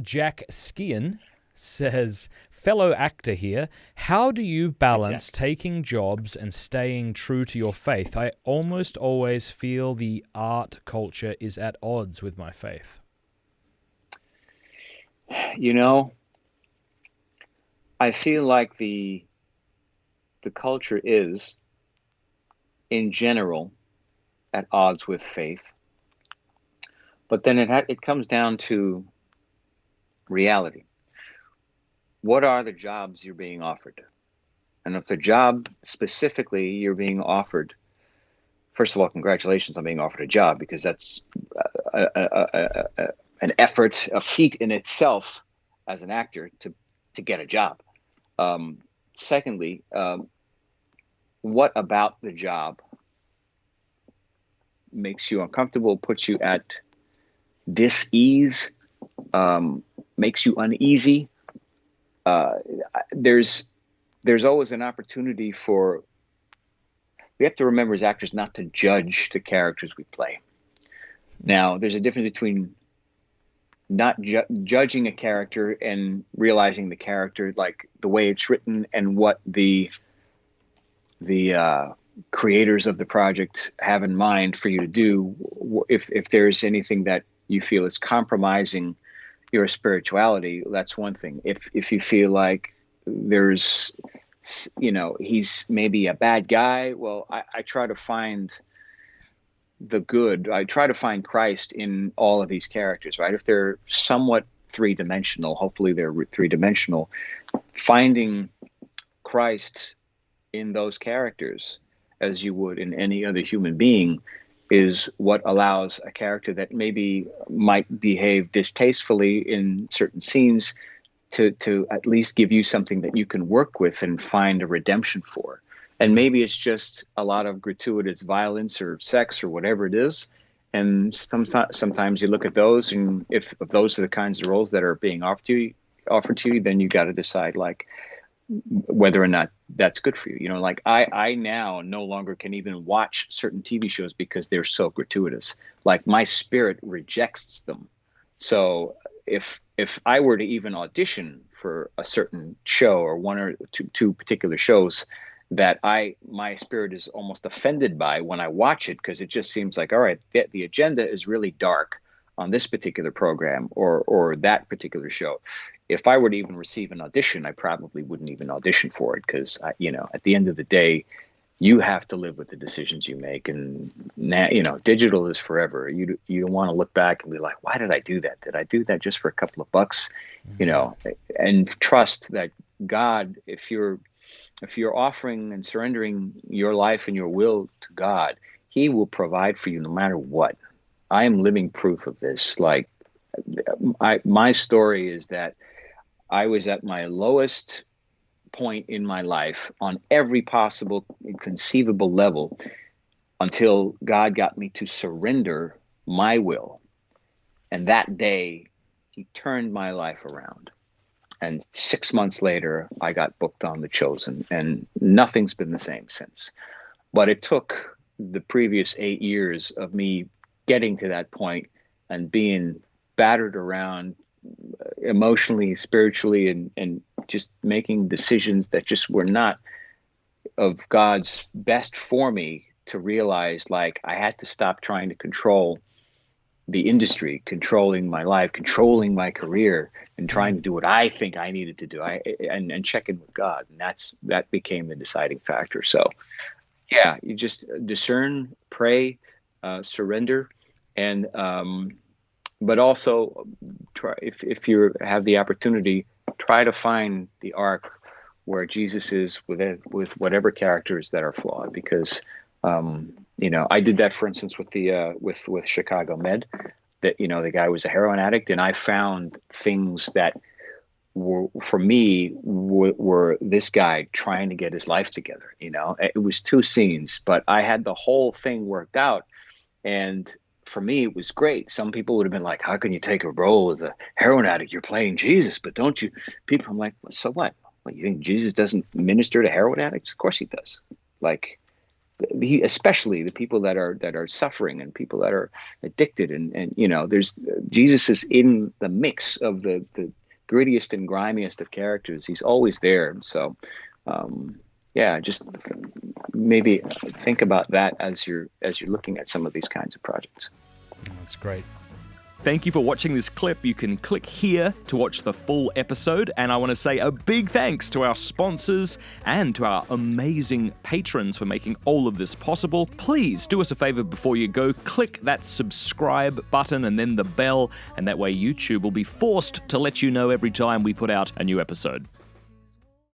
Jack Skian says, fellow actor here, how do you balance taking jobs and staying true to your faith? I almost always feel the art culture is at odds with my faith. You know, I feel like the culture is, in general, at odds with faith. But then it comes down to reality. What are the jobs you're being offered? And if the job specifically you're being offered, first of all, congratulations on being offered a job, because that's an effort, a feat in itself as an actor to get a job. Secondly, what about the job makes you uncomfortable, puts you at dis-ease, makes you uneasy? There's always an opportunity for, we have to remember as actors not to judge the characters we play. Now, there's a difference between not judging a character and realizing the character, like the way it's written and what the creators of the project have in mind for you to do. If there's anything that you feel is compromising your spirituality, that's one thing. If you feel like there's, he's maybe a bad guy, well, I try to find the good. I try to find Christ in all of these characters, right? If they're somewhat three-dimensional, hopefully they're three-dimensional, finding Christ in those characters as you would in any other human being is what allows a character that maybe might behave distastefully in certain scenes to at least give you something that you can work with and find a redemption for. And maybe it's just a lot of gratuitous violence or sex or whatever it is. And sometimes you look at those, and if those are the kinds of roles that are being offered to you, then you got to decide like whether or not that's good for you. Like I now no longer can even watch certain TV shows because they're so gratuitous. Like my spirit rejects them. So if I were to even audition for a certain show or one or two particular shows that my spirit is almost offended by when I watch it, because it just seems like, all right, the agenda is really dark on this particular program or that particular show. If I were to even receive an audition, I probably wouldn't even audition for it, because at the end of the day, you have to live with the decisions you make. And now, digital is forever. You don't want to look back and be like, why did I do that? Did I do that just for a couple of bucks? Mm-hmm. And trust that God, if you're offering and surrendering your life and your will to God, He will provide for you no matter what. I am living proof of this. Like my story is that I was at my lowest point in my life on every possible conceivable level until God got me to surrender my will. And that day, He turned my life around. And 6 months later, I got booked on The Chosen, and nothing's been the same since. But it took the previous 8 years of me getting to that point and being battered around emotionally, spiritually, and just making decisions that just were not of God's best for me, to realize like I had to stop trying to control the industry, controlling my life, controlling my career, and trying to do what I think I needed to do, and check in with God. And that became the deciding factor. So yeah, you just discern, pray, surrender, and but also try, if you have the opportunity, try to find the arc where Jesus is with whatever characters that are flawed, because I did that, for instance, with the with Chicago Med, that the guy was a heroin addict, and I found things that were, for me, were this guy trying to get his life together. It was 2 scenes, but I had the whole thing worked out, and for me, it was great. Some people would have been like, how can you take a role with a heroin addict? You're playing Jesus, but don't you? People, I'm like, so what? Like, you think Jesus doesn't minister to heroin addicts? Of course He does. Like, especially the people that are suffering and people that are addicted, and there's Jesus is in the mix of the grittiest and grimiest of characters. He's always there. So yeah, just maybe think about that as you're looking at some of these kinds of projects. That's great. Thank you for watching this clip. You can click here to watch the full episode. And I want to say a big thanks to our sponsors and to our amazing patrons for making all of this possible. Please do us a favor before you go. Click that subscribe button and then the bell. And that way YouTube will be forced to let you know every time we put out a new episode.